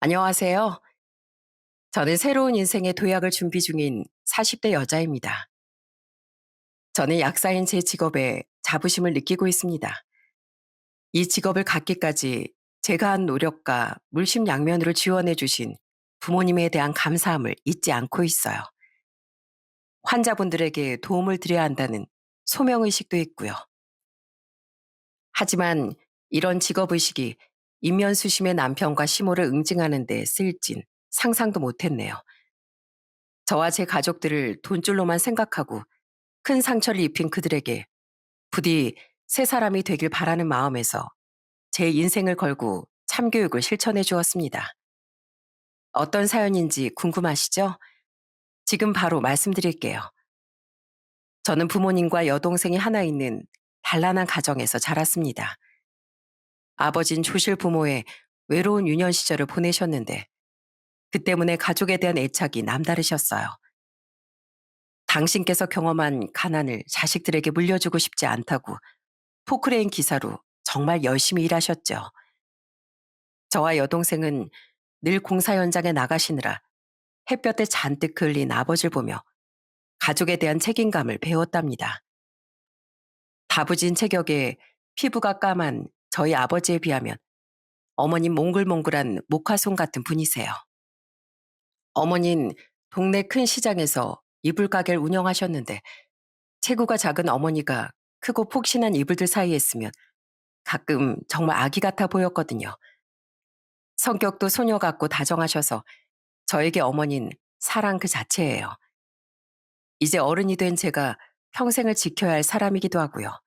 안녕하세요. 저는 새로운 인생의 도약을 준비 중인 40대 여자입니다. 저는 약사인 제 직업에 자부심을 느끼고 있습니다. 이 직업을 갖기까지 제가 한 노력과 물심양면으로 지원해 주신 부모님에 대한 감사함을 잊지 않고 있어요. 환자분들에게 도움을 드려야 한다는 소명의식도 있고요. 하지만 이런 직업의식이 인면수심의 남편과 시모를 응징하는 데 쓰일진 상상도 못했네요. 저와 제 가족들을 돈줄로만 생각하고 큰 상처를 입힌 그들에게 부디 새 사람이 되길 바라는 마음에서 제 인생을 걸고 참교육을 실천해 주었습니다. 어떤 사연인지 궁금하시죠? 지금 바로 말씀드릴게요. 저는 부모님과 여동생이 하나 있는 단란한 가정에서 자랐습니다. 아버진 조실 부모의 외로운 유년 시절을 보내셨는데 그 때문에 가족에 대한 애착이 남다르셨어요. 당신께서 경험한 가난을 자식들에게 물려주고 싶지 않다고 포크레인 기사로 정말 열심히 일하셨죠. 저와 여동생은 늘 공사 현장에 나가시느라 햇볕에 잔뜩 그을린 아버지를 보며 가족에 대한 책임감을 배웠답니다. 다부진 체격에 피부가 까만 저희 아버지에 비하면 어머님 몽글몽글한 목화손 같은 분이세요. 어머닌 동네 큰 시장에서 이불 가게를 운영하셨는데 체구가 작은 어머니가 크고 폭신한 이불들 사이에 있으면 가끔 정말 아기 같아 보였거든요. 성격도 소녀 같고 다정하셔서 저에게 어머닌 사랑 그 자체예요. 이제 어른이 된 제가 평생을 지켜야 할 사람이기도 하고요.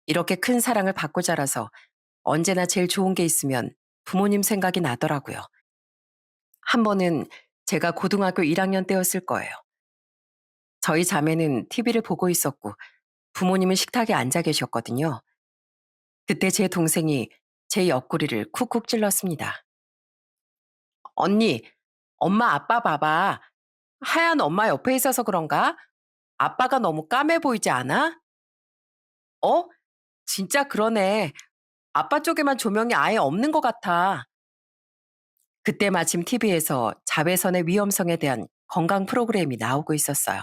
이렇게 큰 사랑을 받고 자라서 언제나 제일 좋은 게 있으면 부모님 생각이 나더라고요. 한 번은 제가 고등학교 1학년 때였을 거예요. 저희 자매는 TV를 보고 있었고 부모님은 식탁에 앉아 계셨거든요. 그때 제 동생이 제 옆구리를 쿡쿡 찔렀습니다. 언니, 엄마 아빠 봐봐. 하얀 엄마 옆에 있어서 그런가? 아빠가 너무 까매 보이지 않아? 어? 진짜 그러네. 아빠 쪽에만 조명이 아예 없는 것 같아. 그때 마침 TV에서 자외선의 위험성에 대한 건강 프로그램이 나오고 있었어요.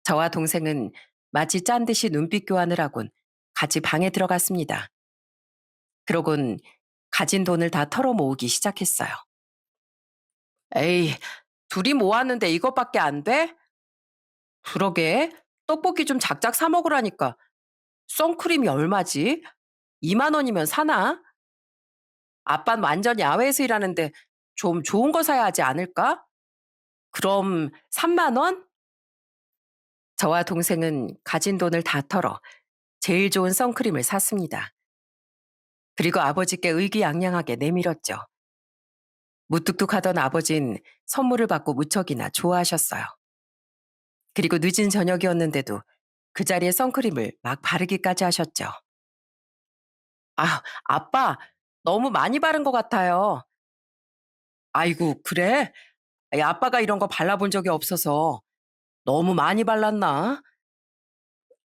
저와 동생은 마치 짠 듯이 눈빛 교환을 하곤 같이 방에 들어갔습니다. 그러곤 가진 돈을 다 털어 모으기 시작했어요. 에이, 둘이 모았는데 이것밖에 안 돼? 그러게. 떡볶이 좀 작작 사 먹으라니까. 선크림이 얼마지? 2만 원이면 사나? 아빤 완전 야외에서 일하는데 좀 좋은 거 사야 하지 않을까? 그럼 3만 원? 저와 동생은 가진 돈을 다 털어 제일 좋은 선크림을 샀습니다. 그리고 아버지께 의기양양하게 내밀었죠. 무뚝뚝하던 아버진 선물을 받고 무척이나 좋아하셨어요. 그리고 늦은 저녁이었는데도 그 자리에 선크림을 막 바르기까지 하셨죠. 아, 아빠, 너무 많이 바른 것 같아요. 아이고, 그래? 아빠가 이런 거 발라본 적이 없어서 너무 많이 발랐나?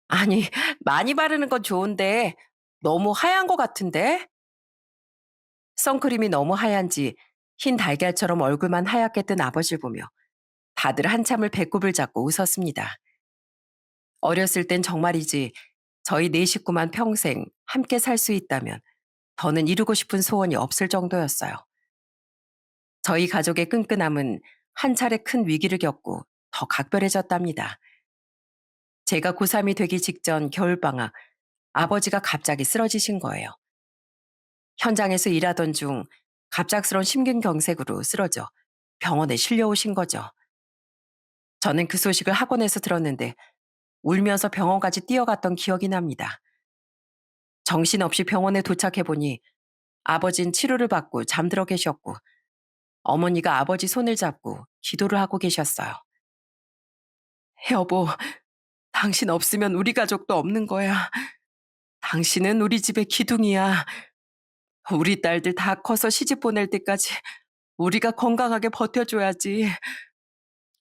아니, 많이 바르는 건 좋은데 너무 하얀 것 같은데? 선크림이 너무 하얀지 흰 달걀처럼 얼굴만 하얗게 뜬 아버지를 보며 다들 한참을 배꼽을 잡고 웃었습니다. 어렸을 땐 정말이지 저희 네 식구만 평생 함께 살 수 있다면 더는 이루고 싶은 소원이 없을 정도였어요. 저희 가족의 끈끈함은 한 차례 큰 위기를 겪고 더 각별해졌답니다. 제가 고3이 되기 직전 겨울방학, 아버지가 갑자기 쓰러지신 거예요. 현장에서 일하던 중 갑작스런 심근경색으로 쓰러져 병원에 실려오신 거죠. 저는 그 소식을 학원에서 들었는데 울면서 병원까지 뛰어갔던 기억이 납니다. 정신없이 병원에 도착해보니 아버진 치료를 받고 잠들어 계셨고 어머니가 아버지 손을 잡고 기도를 하고 계셨어요. 여보, 당신 없으면 우리 가족도 없는 거야. 당신은 우리 집의 기둥이야. 우리 딸들 다 커서 시집 보낼 때까지 우리가 건강하게 버텨줘야지.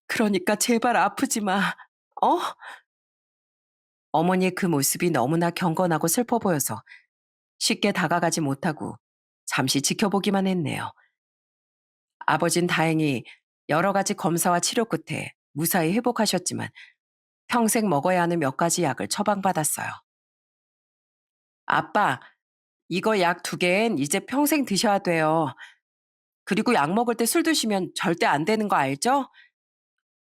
그러니까 제발 아프지 마. 어? 어머니의 그 모습이 너무나 경건하고 슬퍼 보여서 쉽게 다가가지 못하고 잠시 지켜보기만 했네요. 아버진 다행히 여러 가지 검사와 치료 끝에 무사히 회복하셨지만 평생 먹어야 하는 몇 가지 약을 처방받았어요. 아빠, 이거 약 두 개는 이제 평생 드셔야 돼요. 그리고 약 먹을 때 술 드시면 절대 안 되는 거 알죠?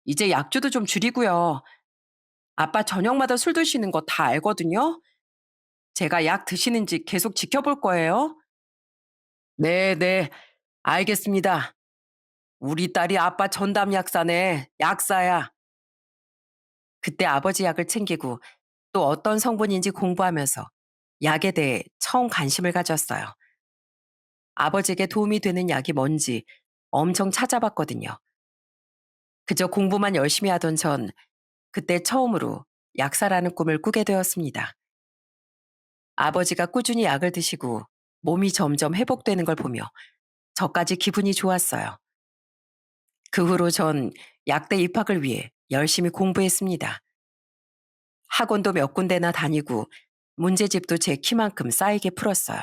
이제 약주도 좀 줄이고요. 아빠 저녁마다 술 드시는 거 다 알거든요. 제가 약 드시는지 계속 지켜볼 거예요. 네, 네, 알겠습니다. 우리 딸이 아빠 전담 약사네. 약사야. 그때 아버지 약을 챙기고 또 어떤 성분인지 공부하면서 약에 대해 처음 관심을 가졌어요. 아버지에게 도움이 되는 약이 뭔지 엄청 찾아봤거든요. 그저 공부만 열심히 하던 전 그때 처음으로 약사라는 꿈을 꾸게 되었습니다. 아버지가 꾸준히 약을 드시고 몸이 점점 회복되는 걸 보며 저까지 기분이 좋았어요. 그 후로 전 약대 입학을 위해 열심히 공부했습니다. 학원도 몇 군데나 다니고 문제집도 제 키만큼 쌓이게 풀었어요.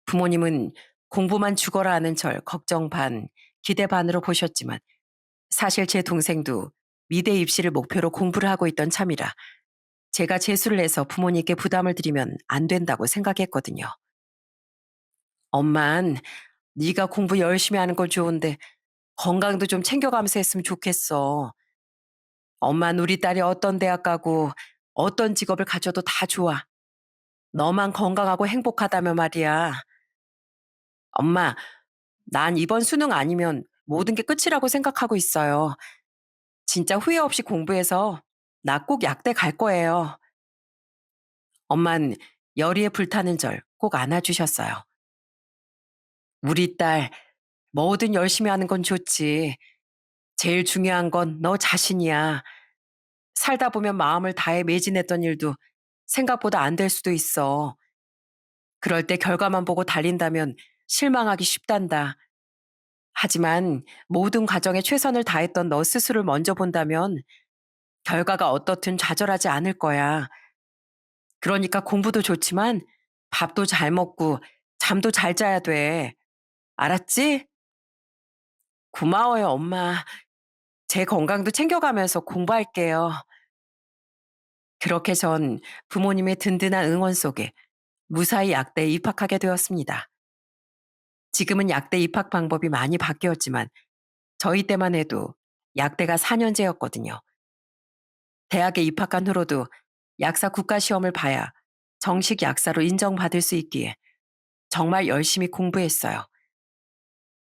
부모님은 공부만 죽어라 하는 절 걱정 반, 기대 반으로 보셨지만 사실 제 동생도 미대 입시를 목표로 공부를 하고 있던 참이라 제가 재수를 해서 부모님께 부담을 드리면 안 된다고 생각했거든요. 엄만, 네가 공부 열심히 하는 건 좋은데 건강도 좀 챙겨가면서 했으면 좋겠어. 엄만 우리 딸이 어떤 대학 가고 어떤 직업을 가져도 다 좋아. 너만 건강하고 행복하다면 말이야. 엄마, 난 이번 수능 아니면 모든 게 끝이라고 생각하고 있어요. 진짜 후회 없이 공부해서 나 꼭 약대 갈 거예요. 엄만 열의에 불타는 절 꼭 안아주셨어요. 우리 딸, 뭐든 열심히 하는 건 좋지. 제일 중요한 건 너 자신이야. 살다 보면 마음을 다해 매진했던 일도 생각보다 안 될 수도 있어. 그럴 때 결과만 보고 달린다면 실망하기 쉽단다. 하지만 모든 과정에 최선을 다했던 너 스스로를 먼저 본다면 결과가 어떻든 좌절하지 않을 거야. 그러니까 공부도 좋지만 밥도 잘 먹고 잠도 잘 자야 돼. 알았지? 고마워요, 엄마. 제 건강도 챙겨가면서 공부할게요. 그렇게 전 부모님의 든든한 응원 속에 무사히 약대에 입학하게 되었습니다. 지금은 약대 입학 방법이 많이 바뀌었지만 저희 때만 해도 약대가 4년제였거든요. 대학에 입학한 후로도 약사 국가시험을 봐야 정식 약사로 인정받을 수 있기에 정말 열심히 공부했어요.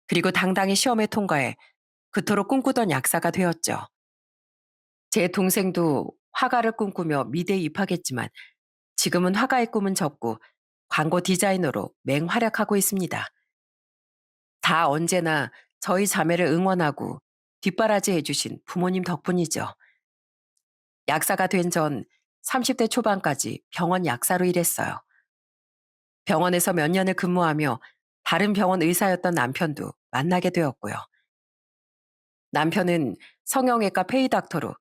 그리고 당당히 시험에 통과해 그토록 꿈꾸던 약사가 되었죠. 제 동생도 화가를 꿈꾸며 미대에 입학했지만 지금은 화가의 꿈은 접고 광고 디자이너로 맹활약하고 있습니다. 다 언제나 저희 자매를 응원하고 뒷바라지 해주신 부모님 덕분이죠. 약사가 된 전 30대 초반까지 병원 약사로 일했어요. 병원에서 몇 년을 근무하며 다른 병원 의사였던 남편도 만나게 되었고요. 남편은 성형외과 페이닥터로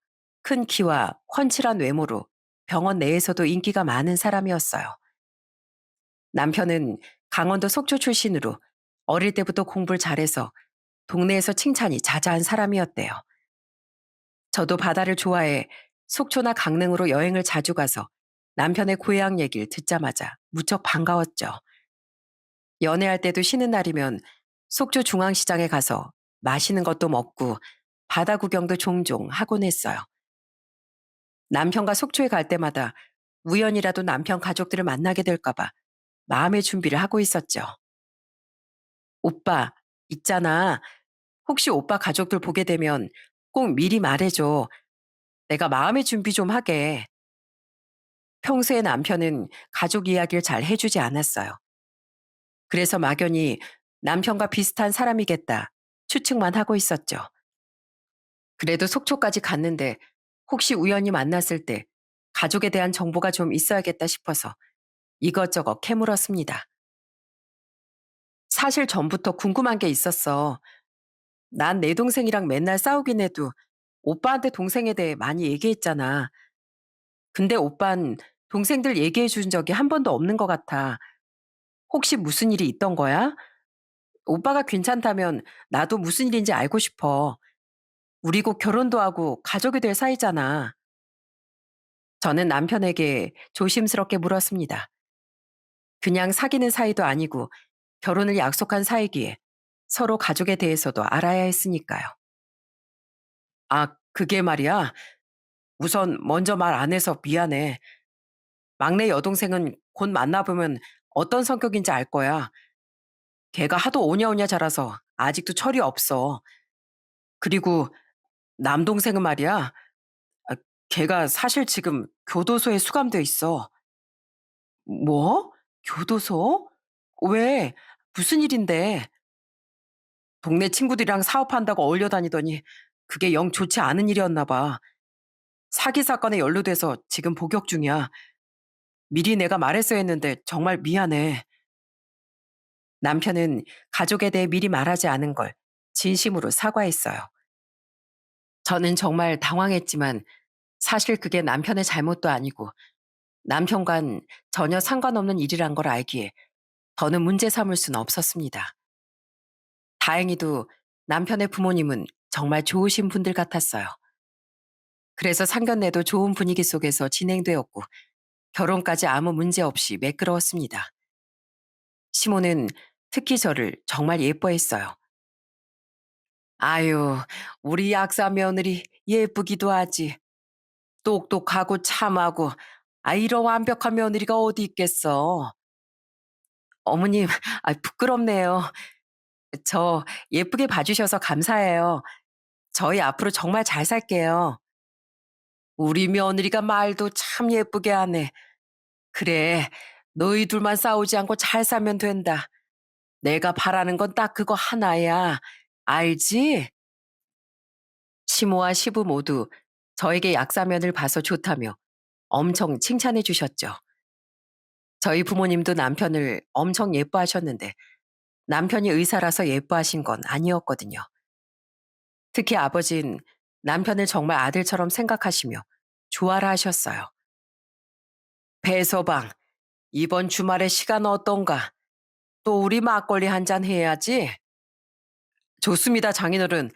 큰 키와 훤칠한 외모로 병원 내에서도 인기가 많은 사람이었어요. 남편은 강원도 속초 출신으로 어릴 때부터 공부를 잘해서 동네에서 칭찬이 자자한 사람이었대요. 저도 바다를 좋아해 속초나 강릉으로 여행을 자주 가서 남편의 고향 얘기를 듣자마자 무척 반가웠죠. 연애할 때도 쉬는 날이면 속초 중앙시장에 가서 맛있는 것도 먹고 바다 구경도 종종 하곤 했어요. 남편과 속초에 갈 때마다 우연이라도 남편 가족들을 만나게 될까봐 마음의 준비를 하고 있었죠. 오빠, 있잖아. 혹시 오빠 가족들 보게 되면 꼭 미리 말해줘. 내가 마음의 준비 좀 하게. 평소에 남편은 가족 이야기를 잘 해주지 않았어요. 그래서 막연히 남편과 비슷한 사람이겠다 추측만 하고 있었죠. 그래도 속초까지 갔는데 혹시 우연히 만났을 때 가족에 대한 정보가 좀 있어야겠다 싶어서 이것저것 캐물었습니다. 사실 전부터 궁금한 게 있었어. 난 내 동생이랑 맨날 싸우긴 해도 오빠한테 동생에 대해 많이 얘기했잖아. 근데 오빤 동생들 얘기해 준 적이 한 번도 없는 것 같아. 혹시 무슨 일이 있던 거야? 오빠가 괜찮다면 나도 무슨 일인지 알고 싶어. 우리 곧 결혼도 하고 가족이 될 사이잖아. 저는 남편에게 조심스럽게 물었습니다. 그냥 사귀는 사이도 아니고 결혼을 약속한 사이기에 서로 가족에 대해서도 알아야 했으니까요. 아, 그게 말이야. 우선 먼저 말 안 해서 미안해. 막내 여동생은 곧 만나보면 어떤 성격인지 알 거야. 걔가 하도 오냐오냐 자라서 아직도 철이 없어. 그리고 남동생은 말이야. 아, 걔가 사실 지금 교도소에 수감돼 있어. 뭐? 교도소? 왜? 무슨 일인데? 동네 친구들이랑 사업한다고 어울려 다니더니 그게 영 좋지 않은 일이었나 봐. 사기 사건에 연루돼서 지금 복역 중이야. 미리 내가 말했어야 했는데 정말 미안해. 남편은 가족에 대해 미리 말하지 않은 걸 진심으로 사과했어요. 저는 정말 당황했지만 사실 그게 남편의 잘못도 아니고 남편과는 전혀 상관없는 일이란 걸 알기에 더는 문제 삼을 수는 없었습니다. 다행히도 남편의 부모님은 정말 좋으신 분들 같았어요. 그래서 상견례도 좋은 분위기 속에서 진행되었고 결혼까지 아무 문제 없이 매끄러웠습니다. 시모는 특히 저를 정말 예뻐했어요. 아유, 우리 약사 며느리 예쁘기도 하지. 똑똑하고 참하고, 아, 이런 완벽한 며느리가 어디 있겠어. 어머님, 아, 부끄럽네요. 저 예쁘게 봐주셔서 감사해요. 저희 앞으로 정말 잘 살게요. 우리 며느리가 말도 참 예쁘게 하네. 그래, 너희 둘만 싸우지 않고 잘 살면 된다. 내가 바라는 건 딱 그거 하나야. 알지? 시모와 시부 모두 저에게 약사면을 봐서 좋다며 엄청 칭찬해 주셨죠. 저희 부모님도 남편을 엄청 예뻐하셨는데 남편이 의사라서 예뻐하신 건 아니었거든요. 특히 아버진 남편을 정말 아들처럼 생각하시며 좋아라 하셨어요. 배서방, 이번 주말에 시간 어떤가? 또 우리 막걸리 한 잔 해야지. 좋습니다, 장인어른.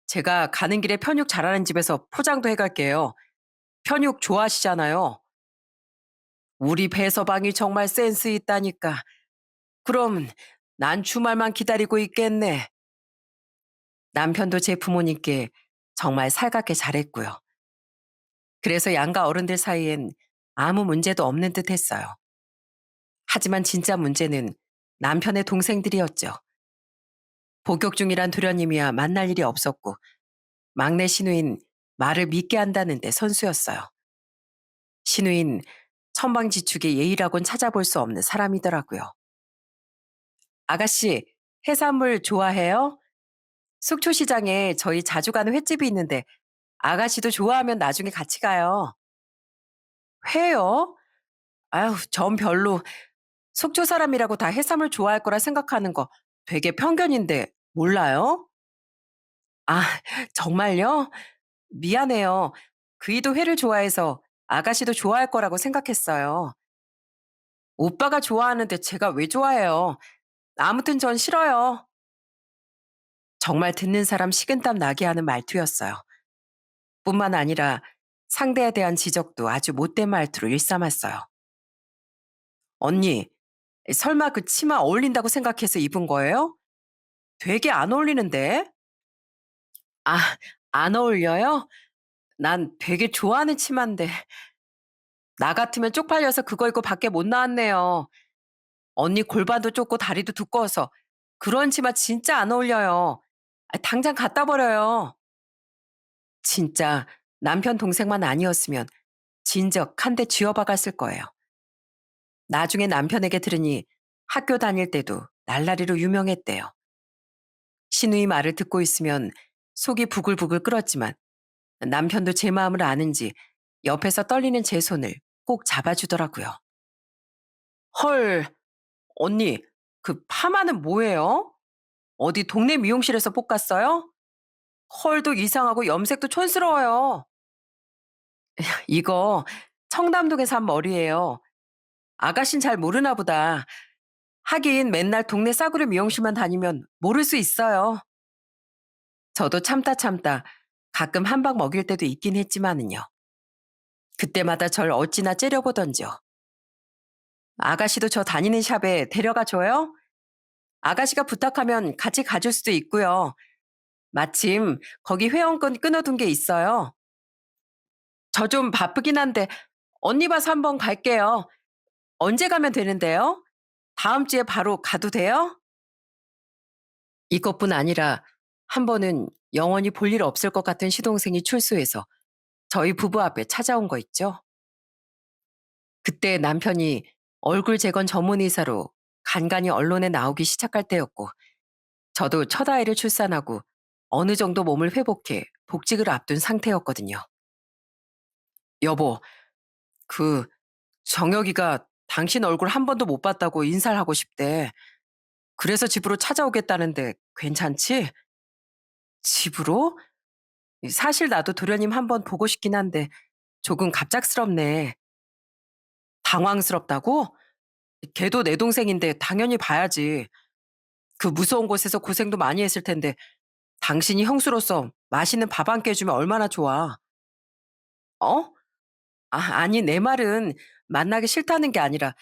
제가 가는 길에 편육 잘하는 집에서 포장도 해갈게요. 편육 좋아하시잖아요. 우리 배서방이 정말 센스 있다니까. 그럼 난 주말만 기다리고 있겠네. 남편도 제 부모님께 정말 살갑게 잘했고요. 그래서 양가 어른들 사이엔 아무 문제도 없는 듯 했어요. 하지만 진짜 문제는 남편의 동생들이었죠. 복역 중이란 도련님이야 만날 일이 없었고 막내 신우인 말을 믿게 한다는데 선수였어요. 신우인 천방지축의 예의라곤 찾아볼 수 없는 사람이더라고요. 아가씨, 해산물 좋아해요? 속초시장에 저희 자주 가는 횟집이 있는데 아가씨도 좋아하면 나중에 같이 가요. 회요? 아유, 전 별로 속초 사람이라고 다 해산물 좋아할 거라 생각하는 거 되게 편견인데 몰라요? 아, 정말요? 미안해요. 그이도 회를 좋아해서 아가씨도 좋아할 거라고 생각했어요. 오빠가 좋아하는데 제가 왜 좋아해요? 아무튼 전 싫어요. 정말 듣는 사람 식은땀 나게 하는 말투였어요. 뿐만 아니라 상대에 대한 지적도 아주 못된 말투로 일삼았어요. 언니, 설마 그 치마 어울린다고 생각해서 입은 거예요? 되게 안 어울리는데? 아, 안 어울려요? 난 되게 좋아하는 치마인데. 나 같으면 쪽팔려서 그거 입고 밖에 못 나왔네요. 언니 골반도 좁고 다리도 두꺼워서 그런 치마 진짜 안 어울려요. 아, 당장 갖다 버려요. 진짜 남편 동생만 아니었으면 진즉 한 대 쥐어박았을 거예요. 나중에 남편에게 들으니 학교 다닐 때도 날라리로 유명했대요. 신우이 말을 듣고 있으면 속이 부글부글 끓었지만 남편도 제 마음을 아는지 옆에서 떨리는 제 손을 꼭 잡아주더라고요. 헐, 언니, 그 파마는 뭐예요? 어디 동네 미용실에서 볶았어요? 컬도 이상하고 염색도 촌스러워요. 이거 청담동에서 한 머리예요. 아가씨는 잘 모르나 보다. 하긴 맨날 동네 싸구려 미용실만 다니면 모를 수 있어요. 저도 참다 참다 가끔 한 방 먹일 때도 있긴 했지만은요. 그때마다 절 어찌나 째려보던지요. 아가씨도 저 다니는 샵에 데려가 줘요? 아가씨가 부탁하면 같이 가줄 수도 있고요. 마침 거기 회원권 끊어둔 게 있어요. 저 좀 바쁘긴 한데 언니 봐서 한번 갈게요. 언제 가면 되는데요? 다음 주에 바로 가도 돼요? 이것뿐 아니라 한 번은 영원히 볼 일 없을 것 같은 시동생이 출소해서 저희 부부 앞에 찾아온 거 있죠. 그때 남편이 얼굴 재건 전문 의사로 간간히 언론에 나오기 시작할 때였고, 저도 첫 아이를 출산하고 어느 정도 몸을 회복해 복직을 앞둔 상태였거든요. 여보, 그 정혁이가 당신 얼굴 한 번도 못 봤다고 인사를 하고 싶대. 그래서 집으로 찾아오겠다는데 괜찮지? 집으로? 사실 나도 도련님 한번 보고 싶긴 한데 조금 갑작스럽네. 당황스럽다고? 걔도 내 동생인데 당연히 봐야지. 그 무서운 곳에서 고생도 많이 했을 텐데 당신이 형수로서 맛있는 밥 한 끼 해주면 얼마나 좋아. 어? 아니, 내 말은 만나기 싫다는 게 아니라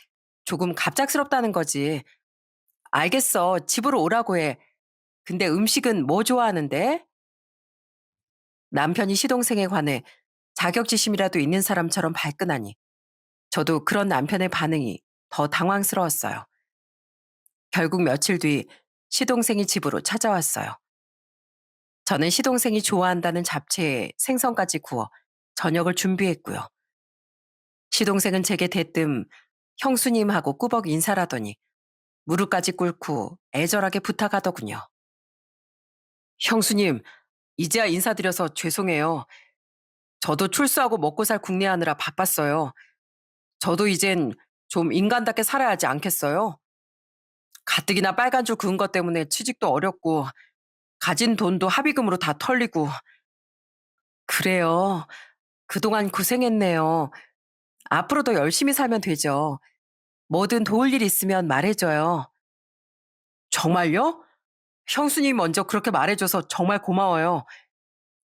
조금 갑작스럽다는 거지. 알겠어. 집으로 오라고 해. 근데 음식은 뭐 좋아하는데? 남편이 시동생에 관해 자격지심이라도 있는 사람처럼 발끈하니 저도 그런 남편의 반응이 더 당황스러웠어요. 결국 며칠 뒤 시동생이 집으로 찾아왔어요. 저는 시동생이 좋아한다는 잡채에 생선까지 구워 저녁을 준비했고요. 시동생은 제게 대뜸 형수님하고 꾸벅 인사라더니 무릎까지 꿇고 애절하게 부탁하더군요. 형수님, 이제야 인사드려서 죄송해요. 저도 출소하고 먹고 살 국내하느라 바빴어요. 저도 이젠 좀 인간답게 살아야지 않겠어요? 가뜩이나 빨간 줄 그은 것 때문에 취직도 어렵고 가진 돈도 합의금으로 다 털리고. 그래요. 그동안 고생했네요. 앞으로 더 열심히 살면 되죠. 뭐든 도울 일 있으면 말해줘요. 정말요? 형수님 먼저 그렇게 말해줘서 정말 고마워요.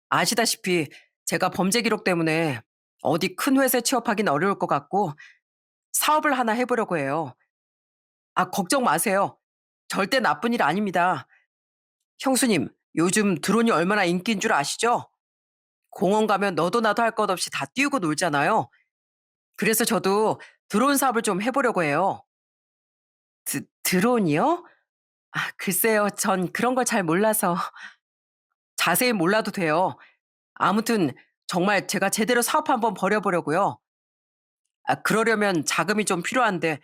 아시다시피 제가 범죄 기록 때문에 어디 큰 회사에 취업하긴 어려울 것 같고 사업을 하나 해보려고 해요. 걱정 마세요. 절대 나쁜 일 아닙니다. 형수님, 요즘 드론이 얼마나 인기인 줄 아시죠? 공원 가면 너도 나도 할 것 없이 다 띄우고 놀잖아요. 그래서 저도 드론 사업을 좀 해보려고 해요. 드론이요? 글쎄요. 전 그런 걸 잘 몰라서. 자세히 몰라도 돼요. 아무튼 정말 제가 제대로 사업 한번 벌여보려고요. 그러려면 자금이 좀 필요한데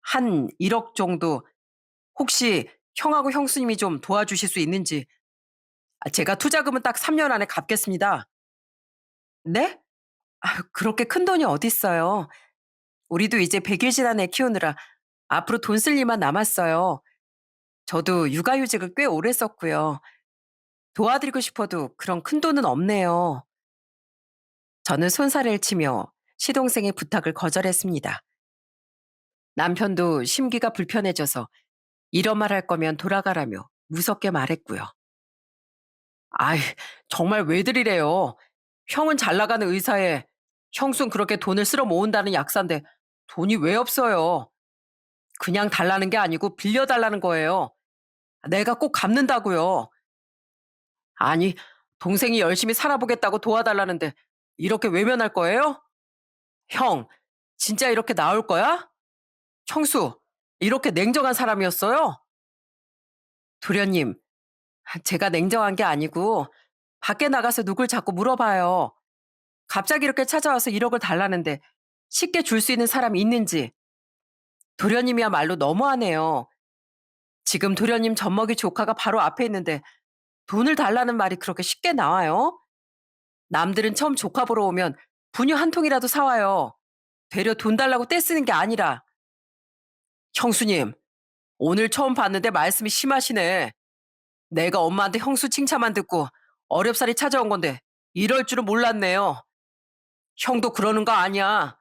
한 1억 정도 혹시 형하고 형수님이 좀 도와주실 수 있는지. 제가 투자금은 딱 3년 안에 갚겠습니다. 네? 그렇게 큰 돈이 어딨어요. 우리도 이제 100일 지난 애 키우느라 앞으로 돈 쓸 일만 남았어요. 저도 육아휴직을 꽤 오래 썼고요. 도와드리고 싶어도 그런 큰 돈은 없네요. 저는 손살을 치며 시동생의 부탁을 거절했습니다. 남편도 심기가 불편해져서 이런 말 할 거면 돌아가라며 무섭게 말했고요. 아이, 정말 왜들 이래요. 형은 잘 나가는 의사에 형수는 그렇게 돈을 쓸어 모은다는 약사인데 돈이 왜 없어요? 그냥 달라는 게 아니고 빌려달라는 거예요. 내가 꼭 갚는다고요. 아니, 동생이 열심히 살아보겠다고 도와달라는데 이렇게 외면할 거예요? 형, 진짜 이렇게 나올 거야? 형수, 이렇게 냉정한 사람이었어요? 도련님, 제가 냉정한 게 아니고 밖에 나가서 누굴 자꾸 물어봐요. 갑자기 이렇게 찾아와서 1억을 달라는데 쉽게 줄 수 있는 사람이 있는지. 도련님이야말로 너무하네요. 지금 도련님 젖먹이 조카가 바로 앞에 있는데 돈을 달라는 말이 그렇게 쉽게 나와요? 남들은 처음 조카 보러 오면 분유 한 통이라도 사와요. 되려 돈 달라고 떼쓰는 게 아니라. 형수님, 오늘 처음 봤는데 말씀이 심하시네. 내가 엄마한테 형수 칭찬만 듣고 어렵사리 찾아온 건데 이럴 줄은 몰랐네요. 형도 그러는 거 아니야.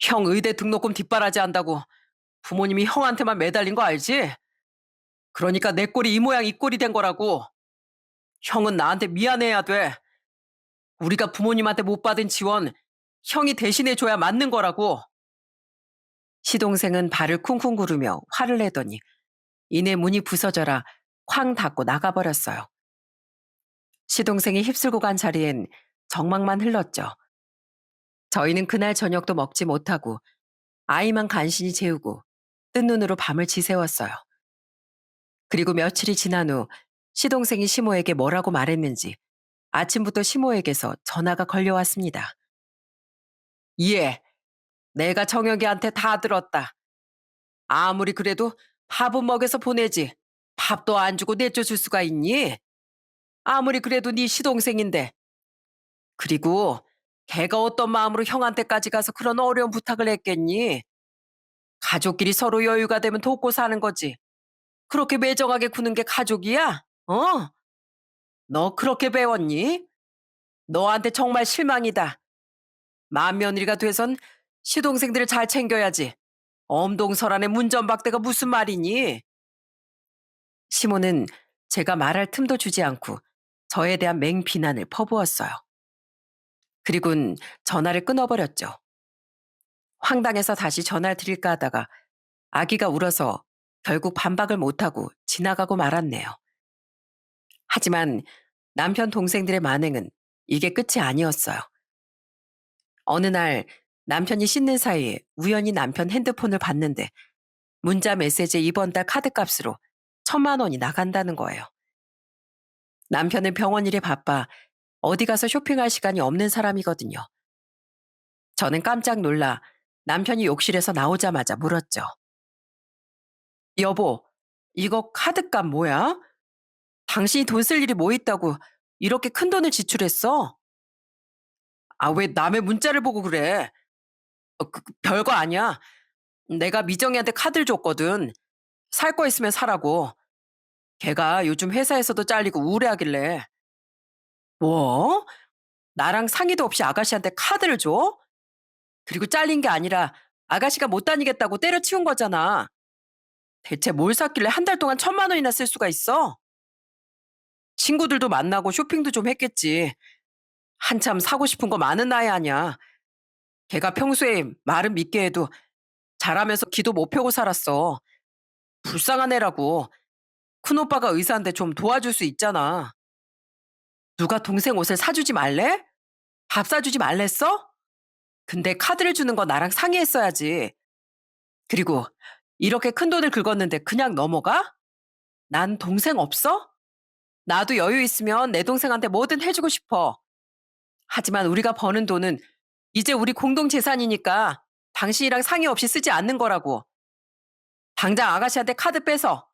형 의대 등록금 뒷바라지 한다고 부모님이 형한테만 매달린 거 알지? 그러니까 내 꼴이 이 모양 이 꼴이 된 거라고. 형은 나한테 미안해야 돼. 우리가 부모님한테 못 받은 지원 형이 대신해 줘야 맞는 거라고. 시동생은 발을 쿵쿵 구르며 화를 내더니 이내 문이 부서져라 쾅 닫고 나가버렸어요. 시동생이 휩쓸고 간 자리엔 정막만 흘렀죠. 저희는 그날 저녁도 먹지 못하고 아이만 간신히 재우고 뜬 눈으로 밤을 지새웠어요. 그리고 며칠이 지난 후 시동생이 시모에게 뭐라고 말했는지 아침부터 시모에게서 전화가 걸려왔습니다. 예, 내가 정혁이한테 다 들었다. 아무리 그래도 밥은 먹여서 보내지. 밥도 안 주고 내쫓을 수가 있니? 아무리 그래도 네 시동생인데. 그리고 걔가 어떤 마음으로 형한테까지 가서 그런 어려운 부탁을 했겠니? 가족끼리 서로 여유가 되면 돕고 사는 거지. 그렇게 매정하게 구는 게 가족이야? 어? 너 그렇게 배웠니? 너한테 정말 실망이다. 맏며느리가 돼선 시동생들을 잘 챙겨야지. 엄동설안의 문전박대가 무슨 말이니? 시모는 제가 말할 틈도 주지 않고 저에 대한 맹비난을 퍼부었어요. 그리곤 전화를 끊어버렸죠. 황당해서 다시 전화를 드릴까 하다가 아기가 울어서 결국 반박을 못하고 지나가고 말았네요. 하지만 남편 동생들의 만행은 이게 끝이 아니었어요. 어느 날 남편이 씻는 사이에 우연히 남편 핸드폰을 봤는데 문자 메시지에 이번 달 카드값으로 1,000만 원이 나간다는 거예요. 남편은 병원 일에 바빠 어디 가서 쇼핑할 시간이 없는 사람이거든요. 저는 깜짝 놀라 남편이 욕실에서 나오자마자 물었죠. 여보, 이거 카드값 뭐야? 당신이 돈 쓸 일이 뭐 있다고 이렇게 큰 돈을 지출했어? 아, 왜 남의 문자를 보고 그래? 별거 아니야. 내가 미정이한테 카드를 줬거든. 살 거 있으면 사라고. 걔가 요즘 회사에서도 잘리고 우울해하길래. 뭐? 나랑 상의도 없이 아가씨한테 카드를 줘? 그리고 잘린 게 아니라 아가씨가 못 다니겠다고 때려치운 거잖아. 대체 뭘 샀길래 한 달 동안 1,000만 원이나 쓸 수가 있어? 친구들도 만나고 쇼핑도 좀 했겠지. 한참 사고 싶은 거 많은 나이 아니야. 걔가 평소에 말은 믿게 해도 잘하면서 기도 못 펴고 살았어. 불쌍한 애라고. 큰오빠가 의사인데 좀 도와줄 수 있잖아. 누가 동생 옷을 사주지 말래? 밥 사주지 말랬어? 근데 카드를 주는 거 나랑 상의했어야지. 그리고 이렇게 큰 돈을 긁었는데 그냥 넘어가? 난 동생 없어? 나도 여유 있으면 내 동생한테 뭐든 해주고 싶어. 하지만 우리가 버는 돈은 이제 우리 공동 재산이니까 당신이랑 상의 없이 쓰지 않는 거라고. 당장 아가씨한테 카드 빼서.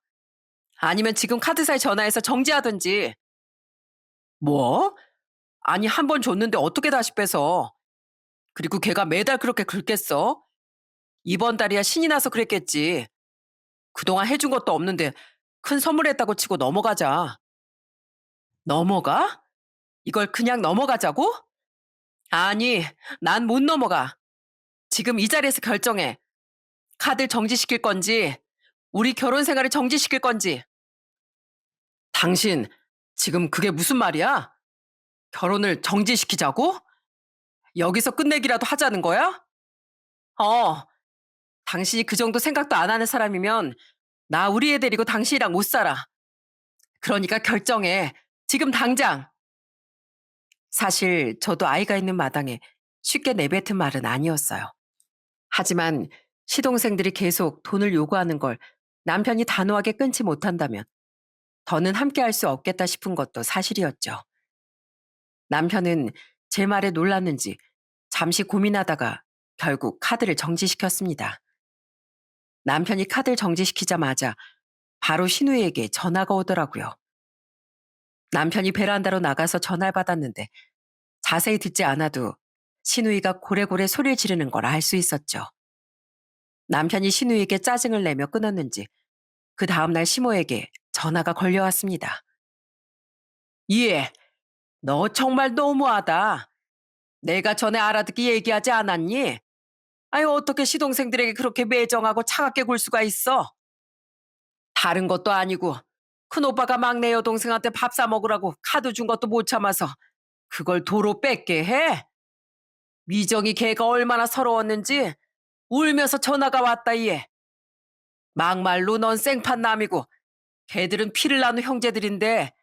아니면 지금 카드사에 전화해서 정지하든지. 뭐? 아니 한 번 줬는데 어떻게 다시 빼서. 그리고 걔가 매달 그렇게 긁겠어? 이번 달이야 신이 나서 그랬겠지. 그동안 해준 것도 없는데 큰 선물했다고 치고 넘어가자. 넘어가? 이걸 그냥 넘어가자고? 아니, 난 못 넘어가. 지금 이 자리에서 결정해. 카드 정지시킬 건지, 우리 결혼 생활을 정지시킬 건지. 당신, 지금 그게 무슨 말이야? 결혼을 정지시키자고? 여기서 끝내기라도 하자는 거야? 어, 당신이 그 정도 생각도 안 하는 사람이면 나 우리 애 데리고 당신이랑 못 살아. 그러니까 결정해. 지금 당장. 사실 저도 아이가 있는 마당에 쉽게 내뱉은 말은 아니었어요. 하지만 시동생들이 계속 돈을 요구하는 걸 남편이 단호하게 끊지 못한다면 더는 함께할 수 없겠다 싶은 것도 사실이었죠. 남편은 제 말에 놀랐는지 잠시 고민하다가 결국 카드를 정지시켰습니다. 남편이 카드를 정지시키자마자 바로 신우이에게 전화가 오더라고요. 남편이 베란다로 나가서 전화를 받았는데 자세히 듣지 않아도 신우이가 고래고래 소리를 지르는 걸 알 수 있었죠. 남편이 신우이에게 짜증을 내며 끊었는지 그 다음날 시모에게 전화가 걸려왔습니다. 예, 너 정말 너무하다. 내가 전에 알아듣기 얘기하지 않았니? 아유, 어떻게 시동생들에게 그렇게 매정하고 차갑게 굴 수가 있어? 다른 것도 아니고 큰오빠가 막내 여동생한테 밥 사 먹으라고 카드 준 것도 못 참아서 그걸 도로 뺏게 해? 미정이 걔가 얼마나 서러웠는지 울면서 전화가 왔다 얘. 막말로 넌 생판남이고 걔들은 피를 나눈 형제들인데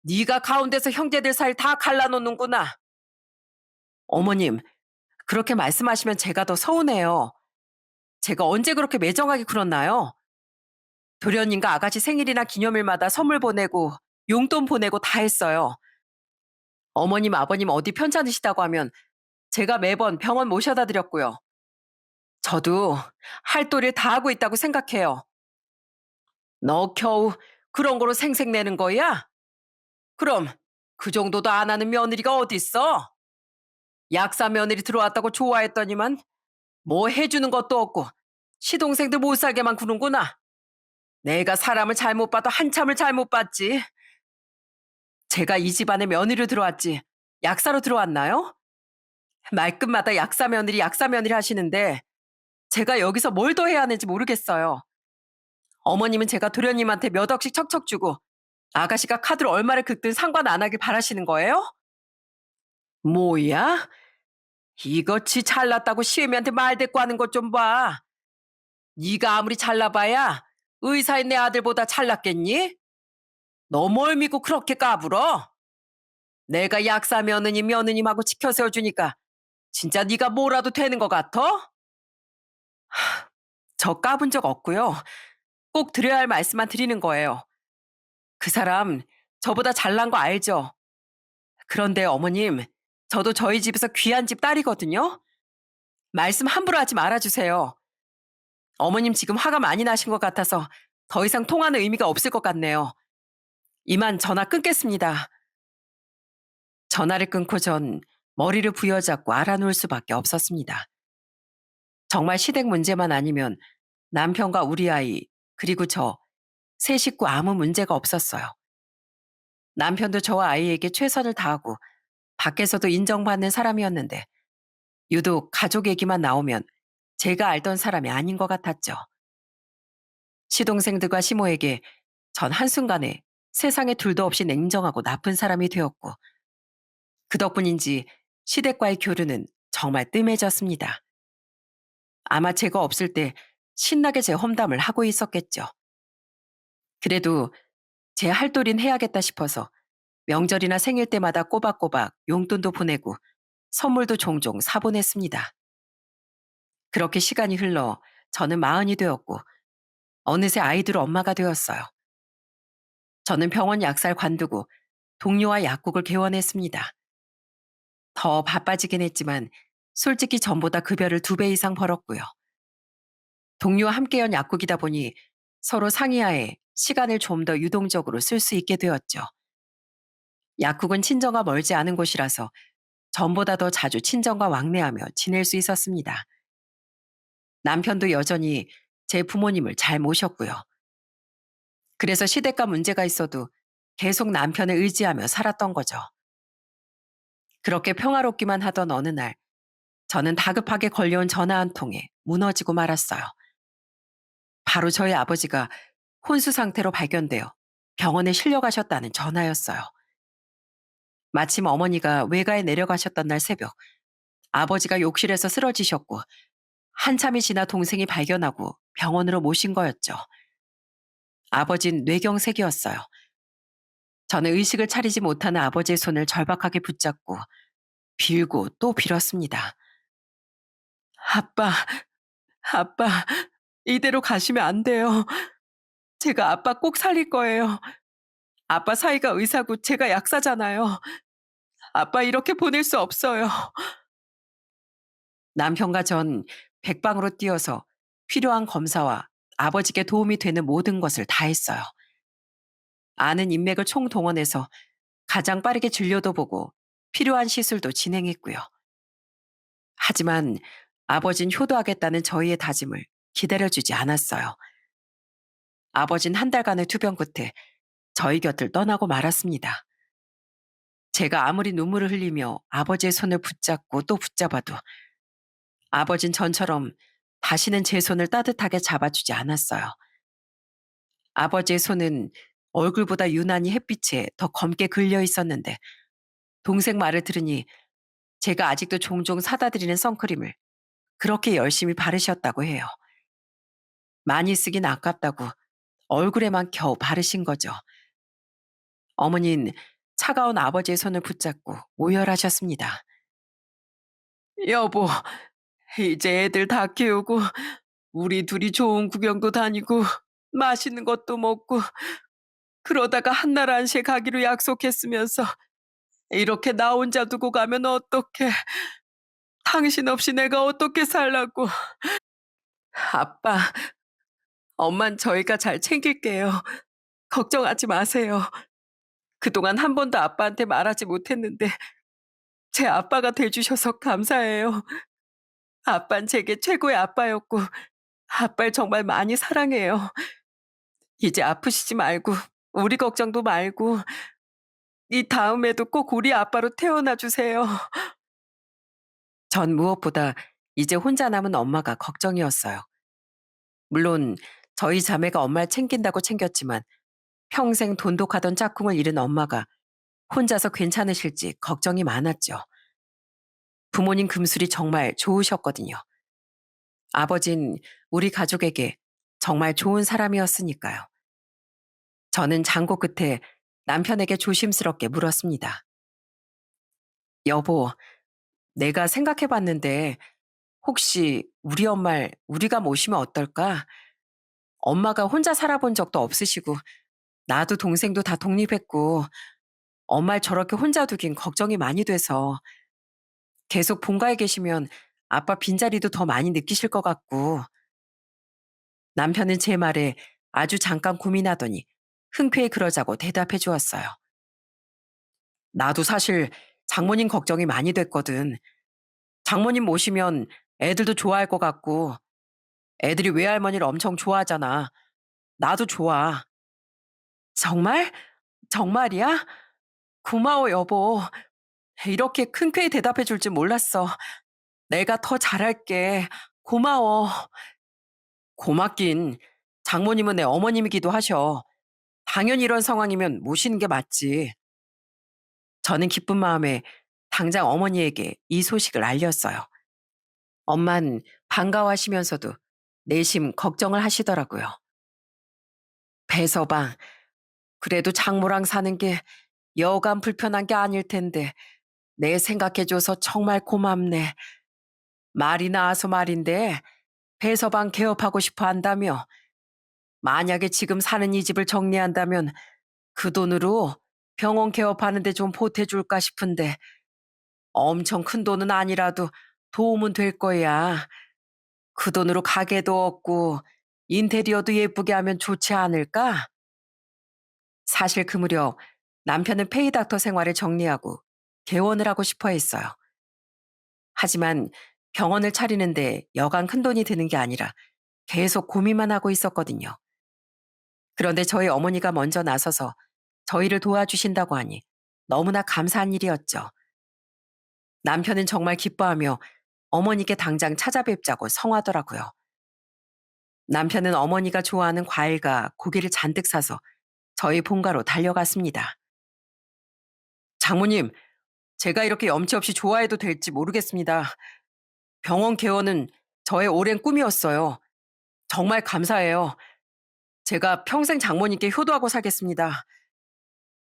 네가 가운데서 형제들 사이 다 갈라놓는구나. 어머님, 그렇게 말씀하시면 제가 더 서운해요. 제가 언제 그렇게 매정하게 굴었나요? 도련님과 아가씨 생일이나 기념일마다 선물 보내고 용돈 보내고 다 했어요. 어머님, 아버님 어디 편찮으시다고 하면 제가 매번 병원 모셔다 드렸고요. 저도 할 도리를 다 하고 있다고 생각해요. 너 겨우 그런 거로 생색내는 거야? 그럼 그 정도도 안 하는 며느리가 어딨어? 약사 며느리 들어왔다고 좋아했더니만 뭐 해주는 것도 없고 시동생들 못 살게만 구는구나. 내가 사람을 잘못 봐도 한참을 잘못 봤지. 제가 이 집안에 며느리로 들어왔지 약사로 들어왔나요? 말끝마다 약사 며느리 하시는데 제가 여기서 뭘 더 해야 하는지 모르겠어요. 어머님은 제가 도련님한테 몇 억씩 척척 주고 아가씨가 카드로 얼마를 긁든 상관 안 하길 바라시는 거예요? 뭐야? 이것이 잘났다고 시애미한테 말 대꾸 하는 것 좀 봐. 네가 아무리 잘나봐야 의사인 내 아들보다 잘났겠니? 너 뭘 믿고 그렇게 까불어? 내가 약사 며느님하고 지켜 세워주니까 진짜 네가 뭐라도 되는 것 같아? 저 까분 적 없고요. 꼭 드려야 할 말씀만 드리는 거예요. 그 사람 저보다 잘난 거 알죠? 그런데 어머님, 저도 저희 집에서 귀한 집 딸이거든요. 말씀 함부로 하지 말아주세요. 어머님 지금 화가 많이 나신 것 같아서 더 이상 통하는 의미가 없을 것 같네요. 이만 전화 끊겠습니다. 전화를 끊고 전 머리를 부여잡고 알아놓을 수밖에 없었습니다. 정말 시댁 문제만 아니면 남편과 우리 아이, 그리고 저, 세 식구 아무 문제가 없었어요. 남편도 저와 아이에게 최선을 다하고 밖에서도 인정받는 사람이었는데 유독 가족 얘기만 나오면 제가 알던 사람이 아닌 것 같았죠. 시동생들과 시모에게 전 한순간에 세상에 둘도 없이 냉정하고 나쁜 사람이 되었고 그 덕분인지 시댁과의 교류는 정말 뜸해졌습니다. 아마 제가 없을 때 신나게 제 험담을 하고 있었겠죠. 그래도 제 할도리는 해야겠다 싶어서 명절이나 생일 때마다 꼬박꼬박 용돈도 보내고 선물도 종종 사보냈습니다. 그렇게 시간이 흘러 저는 마흔이 되었고 어느새 아이들 엄마가 되었어요. 저는 병원 약사를 관두고 동료와 약국을 개원했습니다. 더 바빠지긴 했지만 솔직히 전보다 급여를 2배 이상 벌었고요. 동료와 함께 연 약국이다 보니 서로 상의하에 시간을 좀 더 유동적으로 쓸 수 있게 되었죠. 약국은 친정과 멀지 않은 곳이라서 전보다 더 자주 친정과 왕래하며 지낼 수 있었습니다. 남편도 여전히 제 부모님을 잘 모셨고요. 그래서 시댁과 문제가 있어도 계속 남편을 의지하며 살았던 거죠. 그렇게 평화롭기만 하던 어느 날 저는 다급하게 걸려온 전화 한 통에 무너지고 말았어요. 바로 저희 아버지가 혼수 상태로 발견되어 병원에 실려가셨다는 전화였어요. 마침 어머니가 외가에 내려가셨던 날 새벽 아버지가 욕실에서 쓰러지셨고 한참이 지나 동생이 발견하고 병원으로 모신 거였죠. 아버진 뇌경색이었어요. 저는 의식을 차리지 못하는 아버지의 손을 절박하게 붙잡고 빌고 또 빌었습니다. 아빠, 아빠, 이대로 가시면 안 돼요. 제가 아빠 꼭 살릴 거예요. 아빠 사이가 의사고 제가 약사잖아요. 아빠 이렇게 보낼 수 없어요. 남편과 전 백방으로 뛰어서 필요한 검사와 아버지께 도움이 되는 모든 것을 다 했어요. 아는 인맥을 총동원해서 가장 빠르게 진료도 보고 필요한 시술도 진행했고요. 하지만 아버진 효도하겠다는 저희의 다짐을 기다려주지 않았어요. 아버진 한 달간의 투병 끝에 저희 곁을 떠나고 말았습니다. 제가 아무리 눈물을 흘리며 아버지의 손을 붙잡고 또 붙잡아도 아버진 전처럼 다시는 제 손을 따뜻하게 잡아주지 않았어요. 아버지의 손은 얼굴보다 유난히 햇빛에 더 검게 글려 있었는데 동생 말을 들으니 제가 아직도 종종 사다 드리는 선크림을 그렇게 열심히 바르셨다고 해요. 많이 쓰긴 아깝다고 얼굴에만 겨우 바르신 거죠. 어머니는 차가운 아버지의 손을 붙잡고 오열하셨습니다. 여보, 이제 애들 다 키우고 우리 둘이 좋은 구경도 다니고 맛있는 것도 먹고 그러다가 한날 한시에 가기로 약속했으면서 이렇게 나 혼자 두고 가면 어떡해. 당신 없이 내가 어떻게 살라고. 아빠, 엄만 저희가 잘 챙길게요. 걱정하지 마세요. 그동안 한 번도 아빠한테 말하지 못했는데 제 아빠가 돼주셔서 감사해요. 아빤 제게 최고의 아빠였고 아빠를 정말 많이 사랑해요. 이제 아프시지 말고 우리 걱정도 말고 이 다음에도 꼭 우리 아빠로 태어나 주세요. 전 무엇보다 이제 혼자 남은 엄마가 걱정이었어요. 물론 저희 자매가 엄마를 챙긴다고 챙겼지만 평생 돈독하던 짝꿍을 잃은 엄마가 혼자서 괜찮으실지 걱정이 많았죠. 부모님 금술이 정말 좋으셨거든요. 아버진 우리 가족에게 정말 좋은 사람이었으니까요. 저는 장고 끝에 남편에게 조심스럽게 물었습니다. 여보, 내가 생각해 봤는데 혹시 우리 엄마를 우리가 모시면 어떨까? 엄마가 혼자 살아본 적도 없으시고 나도 동생도 다 독립했고 엄마를 저렇게 혼자 두긴 걱정이 많이 돼서 계속 본가에 계시면 아빠 빈자리도 더 많이 느끼실 것 같고 남편은 제 말에 아주 잠깐 고민하더니 흔쾌히 그러자고 대답해 주었어요. 나도 사실 장모님 걱정이 많이 됐거든. 장모님 모시면 애들도 좋아할 것 같고 애들이 외할머니를 엄청 좋아하잖아. 나도 좋아. 정말? 정말이야? 고마워, 여보. 이렇게 흔쾌히 대답해 줄 줄 몰랐어. 내가 더 잘할게. 고마워. 고맙긴. 장모님은 내 어머님이기도 하셔. 당연히 이런 상황이면 모시는 게 맞지. 저는 기쁜 마음에 당장 어머니에게 이 소식을 알렸어요. 엄만 반가워하시면서도 내심 걱정을 하시더라고요. 배서방, 그래도 장모랑 사는 게 여간 불편한 게 아닐 텐데 내 생각해줘서 정말 고맙네. 말이 나와서 말인데 배서방 개업하고 싶어 한다며 만약에 지금 사는 이 집을 정리한다면 그 돈으로 병원 개업하는데 좀 보태줄까 싶은데 엄청 큰 돈은 아니라도 도움은 될 거야. 그 돈으로 가게도 얻고 인테리어도 예쁘게 하면 좋지 않을까? 사실 그 무렵 남편은 페이닥터 생활을 정리하고 개원을 하고 싶어 했어요. 하지만 병원을 차리는데 여간 큰 돈이 드는 게 아니라 계속 고민만 하고 있었거든요. 그런데 저희 어머니가 먼저 나서서 저희를 도와주신다고 하니 너무나 감사한 일이었죠. 남편은 정말 기뻐하며 어머니께 당장 찾아뵙자고 성하더라고요. 남편은 어머니가 좋아하는 과일과 고기를 잔뜩 사서 저희 본가로 달려갔습니다. 장모님, 제가 이렇게 염치 없이 좋아해도 될지 모르겠습니다. 병원 개원은 저의 오랜 꿈이었어요. 정말 감사해요. 제가 평생 장모님께 효도하고 살겠습니다.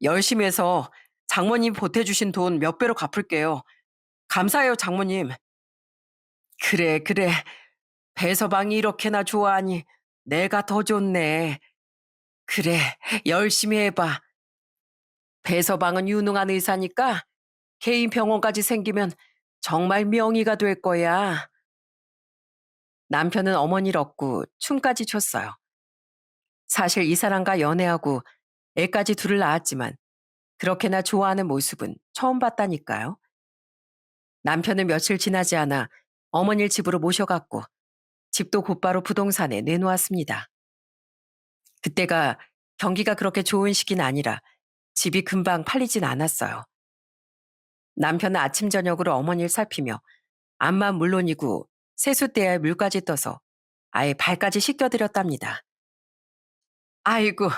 열심히 해서 장모님 보태주신 돈 몇 배로 갚을게요. 감사해요, 장모님. 그래, 그래. 배서방이 이렇게나 좋아하니 내가 더 좋네. 그래, 열심히 해봐. 배서방은 유능한 의사니까 개인 병원까지 생기면 정말 명의가 될 거야. 남편은 어머니를 얻고 춤까지 췄어요. 사실 이 사람과 연애하고 애까지 둘을 낳았지만 그렇게나 좋아하는 모습은 처음 봤다니까요. 남편은 며칠 지나지 않아 어머니를 집으로 모셔갔고 집도 곧바로 부동산에 내놓았습니다. 그때가 경기가 그렇게 좋은 시기는 아니라 집이 금방 팔리진 않았어요. 남편은 아침 저녁으로 어머니를 살피며 암만 물론이고 세숫대에 물까지 떠서 아예 발까지 씻겨드렸답니다. 아이고,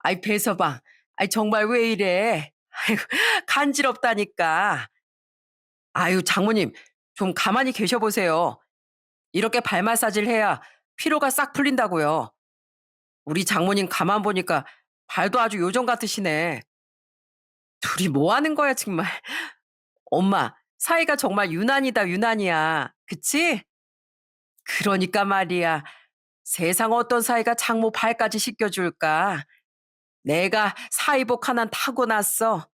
아이 배서방, 아이 정말 왜 이래? 아이고, 간지럽다니까. 아유, 장모님, 좀 가만히 계셔 보세요. 이렇게 발 마사지를 해야 피로가 싹 풀린다고요. 우리 장모님 가만 보니까 발도 아주 요정 같으시네. 둘이 뭐 하는 거야, 정말. 엄마, 사이가 정말 유난이다, 유난이야. 그치? 그러니까 말이야. 세상 어떤 사이가 장모 발까지 씻겨줄까? 내가 사이복 하나 타고났어.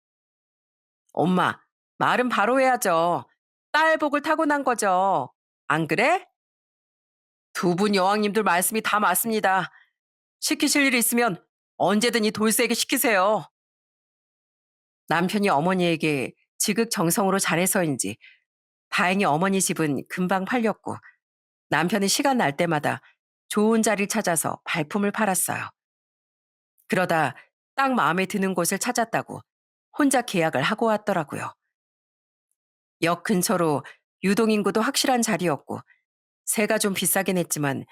엄마, 말은 바로 해야죠. 딸복을 타고난 거죠. 안 그래? 두 분 여왕님들 말씀이 다 맞습니다. 시키실 일 있으면 언제든 이 돌쇠에게 시키세요. 남편이 어머니에게 지극정성으로 잘해서인지 다행히 어머니 집은 금방 팔렸고 남편은 시간 날 때마다 좋은 자리를 찾아서 발품을 팔았어요. 그러다 딱 마음에 드는 곳을 찾았다고 혼자 계약을 하고 왔더라고요. 역 근처로 유동인구도 확실한 자리였고 세가 좀 비싸긴 했지만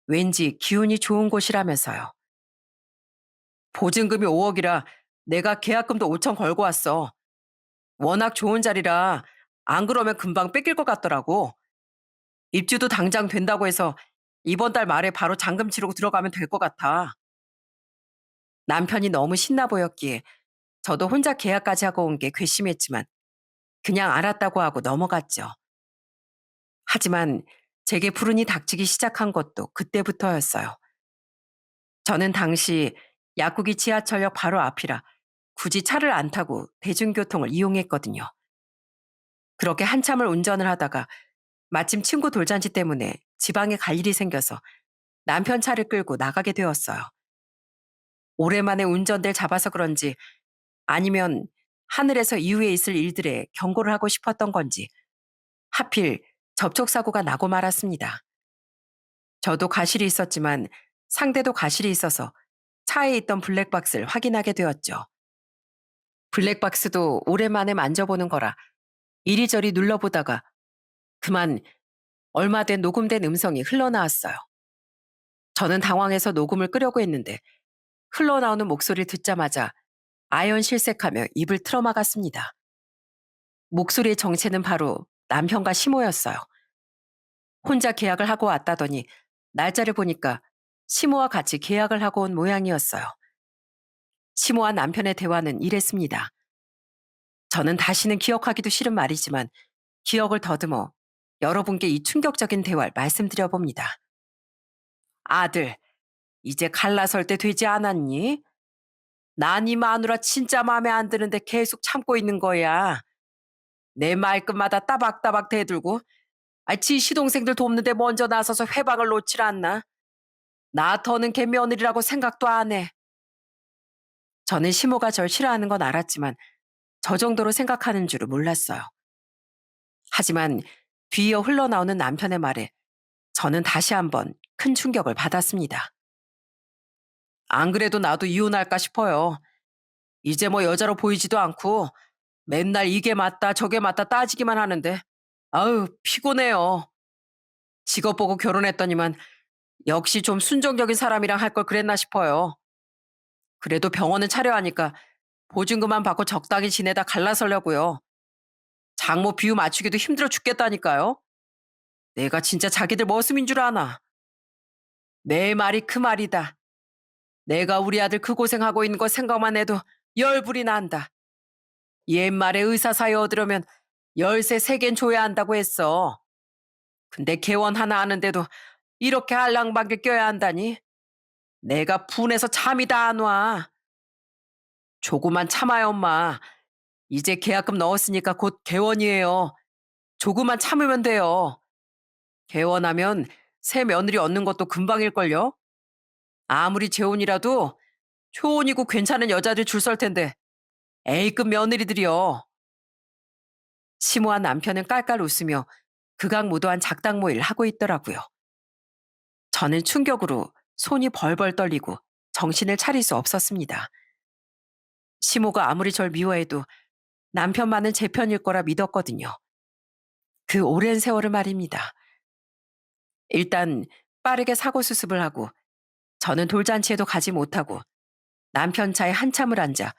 왠지 기운이 좋은 곳이라면서요. 보증금이 5억이라 내가 계약금도 5천 걸고 왔어. 워낙 좋은 자리라 안 그러면 금방 뺏길 것 같더라고. 입주도 당장 된다고 해서 이번 달 말에 바로 잔금 치르고 들어가면 될 것 같아. 남편이 너무 신나 보였기에 저도 혼자 계약까지 하고 온 게 괘씸했지만 그냥 알았다고 하고 넘어갔죠. 하지만 제게 불운이 닥치기 시작한 것도 그때부터였어요. 저는 당시 약국이 지하철역 바로 앞이라 굳이 차를 안 타고 대중교통을 이용했거든요. 그렇게 한참을 운전을 하다가 마침 친구 돌잔치 때문에 지방에 갈 일이 생겨서 남편 차를 끌고 나가게 되었어요. 오랜만에 운전대를 잡아서 그런지 아니면 하늘에서 이후에 있을 일들에 경고를 하고 싶었던 건지 하필 접촉사고가 나고 말았습니다. 저도 가실이 있었지만 상대도 가실이 있어서 차에 있던 블랙박스를 확인하게 되었죠. 블랙박스도 오랜만에 만져보는 거라 이리저리 눌러보다가 그만 얼마 된 녹음된 음성이 흘러나왔어요. 저는 당황해서 녹음을 끄려고 했는데 흘러나오는 목소리를 듣자마자 아연 실색하며 입을 틀어막았습니다. 목소리의 정체는 바로 남편과 시모였어요. 혼자 계약을 하고 왔다더니 날짜를 보니까 시모와 같이 계약을 하고 온 모양이었어요. 시모와 남편의 대화는 이랬습니다. 저는 다시는 기억하기도 싫은 말이지만 기억을 더듬어 여러분께 이 충격적인 대화를 말씀드려 봅니다. 아들, 이제 갈라설 때 되지 않았니? 난 이 마누라 진짜 마음에 안 드는데 계속 참고 있는 거야. 내 말끝마다 따박따박 대들고 지 시동생들 돕는데 먼저 나서서 회방을 놓질 않나? 나 더는 걔 며느리라고 생각도 안 해. 저는 시모가 절 싫어하는 건 알았지만 저 정도로 생각하는 줄은 몰랐어요. 하지만 뒤이어 흘러나오는 남편의 말에 저는 다시 한번 큰 충격을 받았습니다. 안 그래도 나도 이혼할까 싶어요. 이제 뭐 여자로 보이지도 않고 맨날 이게 맞다 저게 맞다 따지기만 하는데 아유 피곤해요. 직업 보고 결혼했더니만 역시 좀 순종적인 사람이랑 할 걸 그랬나 싶어요. 그래도 병원은 차려하니까 보증금만 받고 적당히 지내다 갈라서려고요. 장모 비유 맞추기도 힘들어 죽겠다니까요. 내가 진짜 자기들 머슴인 줄 아나. 내 말이 그 말이다. 내가 우리 아들 그 고생하고 있는 거 생각만 해도 열불이 난다. 옛말에 의사 사이 얻으려면 열쇠 3개는 줘야 한다고 했어. 근데 개원 하나 하는데도 이렇게 알랑방귀 껴야 한다니? 내가 분해서 잠이 다 안 와. 조금만 참아요, 엄마. 이제 계약금 넣었으니까 곧 개원이에요. 조금만 참으면 돼요. 개원하면 새 며느리 얻는 것도 금방일걸요? 아무리 재혼이라도 초혼이고 괜찮은 여자들 줄 설 텐데 A급 며느리들이요. 시모한 남편은 깔깔 웃으며 극악무도한 작당모의를 하고 있더라고요. 저는 충격으로 손이 벌벌 떨리고 정신을 차릴 수 없었습니다. 시모가 아무리 절 미워해도 남편만은 제 편일 거라 믿었거든요. 그 오랜 세월을 말입니다. 일단 빠르게 사고 수습을 하고 저는 돌잔치에도 가지 못하고 남편 차에 한참을 앉아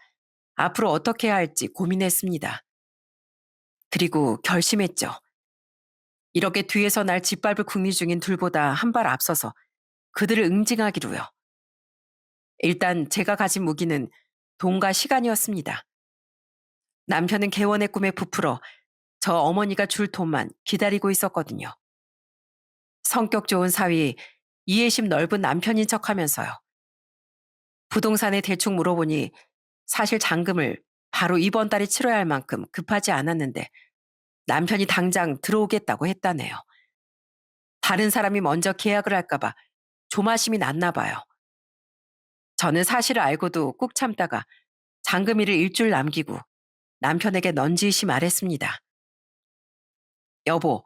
앞으로 어떻게 해야 할지 고민했습니다. 그리고 결심했죠. 이렇게 뒤에서 날 짓밟을 궁리 중인 둘보다 한 발 앞서서 그들을 응징하기로요. 일단 제가 가진 무기는 돈과 시간이었습니다. 남편은 개원의 꿈에 부풀어 저 어머니가 줄 돈만 기다리고 있었거든요. 성격 좋은 사위, 이해심 넓은 남편인 척하면서요. 부동산에 대충 물어보니 사실 잔금을 바로 이번 달에 치러야 할 만큼 급하지 않았는데 남편이 당장 들어오겠다고 했다네요. 다른 사람이 먼저 계약을 할까봐 조마심이 났나 봐요. 저는 사실을 알고도 꾹 참다가 잔금일을 일주일 남기고 남편에게 넌지시 말했습니다. 여보,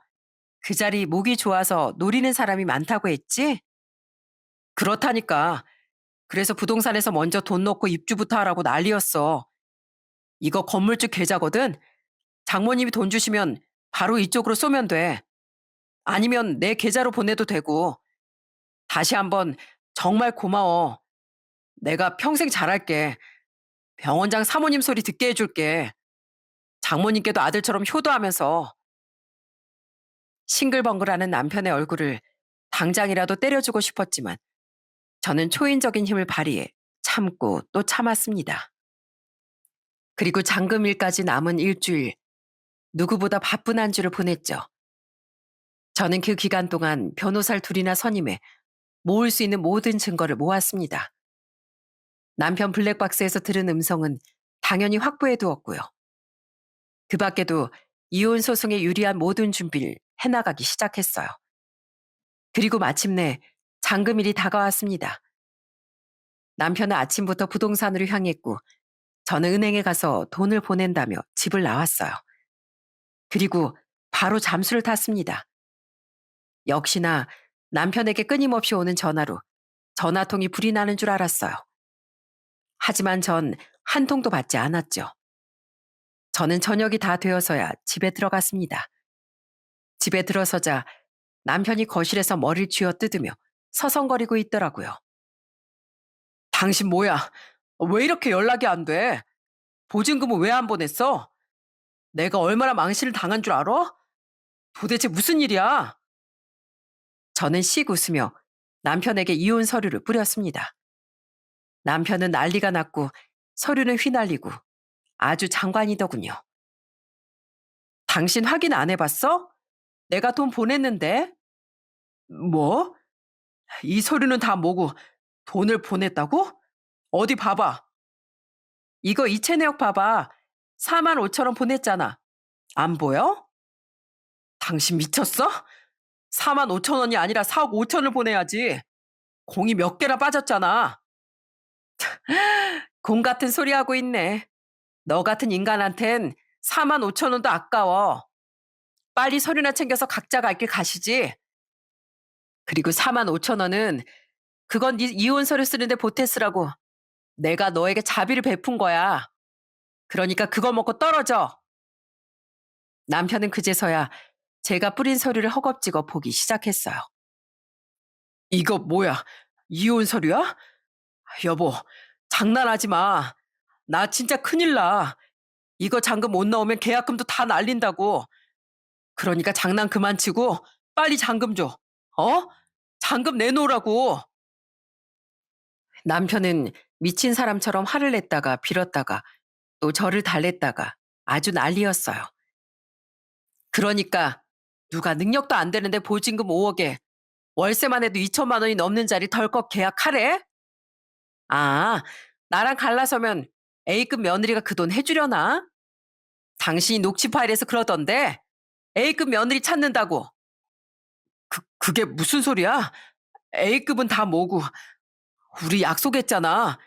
그 자리 목이 좋아서 노리는 사람이 많다고 했지? 그렇다니까. 그래서 부동산에서 먼저 돈 넣고 입주부터 하라고 난리였어. 이거 건물주 계좌거든. 장모님이 돈 주시면 바로 이쪽으로 쏘면 돼. 아니면 내 계좌로 보내도 되고. 다시 한번 정말 고마워. 내가 평생 잘할게. 병원장 사모님 소리 듣게 해줄게. 장모님께도 아들처럼 효도하면서. 싱글벙글하는 남편의 얼굴을 당장이라도 때려주고 싶었지만 저는 초인적인 힘을 발휘해 참고 또 참았습니다. 그리고 잔금일까지 남은 일주일, 누구보다 바쁜 한 주를 보냈죠. 저는 그 기간 동안 변호사를 둘이나 선임해 모을 수 있는 모든 증거를 모았습니다. 남편 블랙박스에서 들은 음성은 당연히 확보해 두었고요. 그 밖에도 이혼 소송에 유리한 모든 준비를 해나가기 시작했어요. 그리고 마침내 잔금일이 다가왔습니다. 남편은 아침부터 부동산으로 향했고 저는 은행에 가서 돈을 보낸다며 집을 나왔어요. 그리고 바로 잠수를 탔습니다. 역시나 남편에게 끊임없이 오는 전화로 전화통이 불이 나는 줄 알았어요. 하지만 전 한 통도 받지 않았죠. 저는 저녁이 다 되어서야 집에 들어갔습니다. 집에 들어서자 남편이 거실에서 머리를 쥐어 뜯으며 서성거리고 있더라고요. 당신 뭐야? 왜 이렇게 연락이 안 돼? 보증금은 왜 안 보냈어? 내가 얼마나 망신을 당한 줄 알아? 도대체 무슨 일이야? 저는 씩 웃으며 남편에게 이혼 서류를 뿌렸습니다. 남편은 난리가 났고 서류는 휘날리고 아주 장관이더군요. 당신 확인 안 해봤어? 내가 돈 보냈는데. 뭐? 이 서류는 다 뭐고 돈을 보냈다고? 어디 봐봐. 이거 이체 내역 봐봐. 4만 5천 원 보냈잖아. 안 보여? 당신 미쳤어? 4만 5천 원이 아니라 4억 5천을 보내야지. 공이 몇 개나 빠졌잖아. 공 같은 소리 하고 있네. 너 같은 인간한텐 4만 5천 원도 아까워. 빨리 서류나 챙겨서 각자 갈 길 가시지. 그리고 4만 5천 원은 그건 네 이혼 서류 쓰는데 보태 쓰라고 내가 너에게 자비를 베푼 거야. 그러니까 그거 먹고 떨어져. 남편은 그제서야 제가 뿌린 서류를 허겁지겁 보기 시작했어요. 이거 뭐야? 이혼 서류야? 여보, 장난하지 마. 나 진짜 큰일 나. 이거 잔금 못 나오면 계약금도 다 날린다고. 그러니까 장난 그만 치고 빨리 잔금 줘. 어? 잔금 내놓으라고. 남편은 미친 사람처럼 화를 냈다가 빌었다가 또 저를 달랬다가 아주 난리였어요. 그러니까 누가 능력도 안 되는데 보증금 5억에 월세만 해도 2천만 원이 넘는 자리 덜컥 계약하래? 아, 나랑 갈라서면 A급 며느리가 그 돈 해주려나? 당신이 녹취 파일에서 그러던데 A급 며느리 찾는다고. 그게 무슨 소리야? A급은 다 뭐고. 우리 약속했잖아.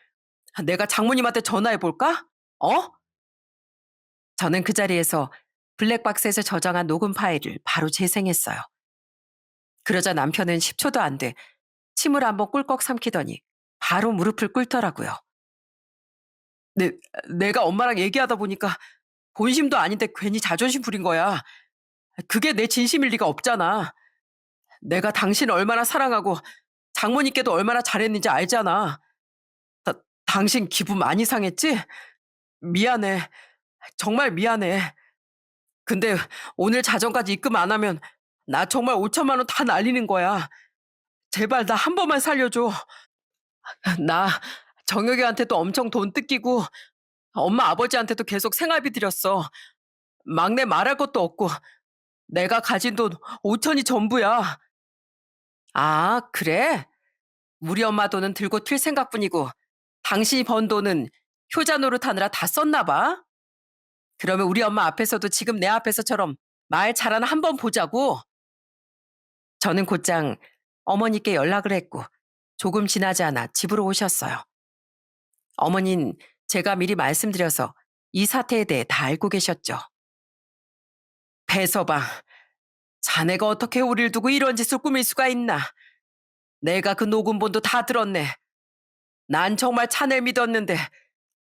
내가 장모님한테 전화해 볼까? 어? 저는 그 자리에서 블랙박스에서 저장한 녹음 파일을 바로 재생했어요. 그러자 남편은 10초도 안 돼 침을 한번 꿀꺽 삼키더니 바로 무릎을 꿇더라고요. 내, 내가 엄마랑 얘기하다 보니까 본심도 아닌데 괜히 자존심 부린 거야. 그게 내 진심일 리가 없잖아. 내가 당신 얼마나 사랑하고 장모님께도 얼마나 잘했는지 알잖아. 다 당신 기분 많이 상했지? 미안해. 정말 미안해. 근데 오늘 자정까지 입금 안 하면 나 정말 5천만 원 다 날리는 거야. 제발 나 한 번만 살려줘. 나 정혁이한테도 엄청 돈 뜯기고 엄마 아버지한테도 계속 생활비 드렸어. 막내 말할 것도 없고 내가 가진 돈 5천이 전부야. 아, 그래? 우리 엄마 돈은 들고 튈 생각뿐이고 당신이 번 돈은 효자 노릇하느라 다 썼나 봐. 그러면 우리 엄마 앞에서도 지금 내 앞에서처럼 말 잘하나 한번 보자고. 저는 곧장 어머니께 연락을 했고 조금 지나지 않아 집으로 오셨어요. 어머닌 제가 미리 말씀드려서 이 사태에 대해 다 알고 계셨죠. 배서방, 자네가 어떻게 우릴 두고 이런 짓을 꾸밀 수가 있나. 내가 그 녹음본도 다 들었네. 난 정말 자네 믿었는데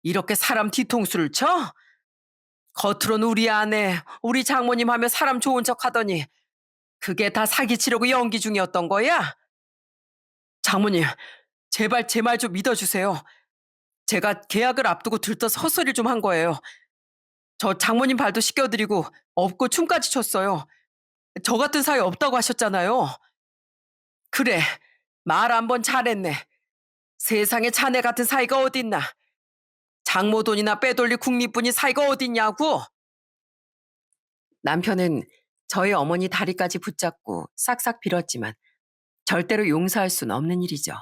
이렇게 사람 뒤통수를 쳐? 겉으로는 우리 아내, 우리 장모님 하며 사람 좋은 척 하더니 그게 다 사기치려고 연기 중이었던 거야? 장모님, 제발 제 말 좀 믿어주세요. 제가 계약을 앞두고 들떠서 헛소리를 좀 한 거예요. 저 장모님 발도 씻겨드리고 업고 춤까지 췄어요. 저 같은 사이 없다고 하셨잖아요. 그래, 말 한 번 잘했네. 세상에 자네 같은 사이가 어딨나. 장모 돈이나 빼돌릴 국립분이 사이가 어딨냐고. 남편은 저희 어머니 다리까지 붙잡고 싹싹 빌었지만 절대로 용서할 순 없는 일이죠.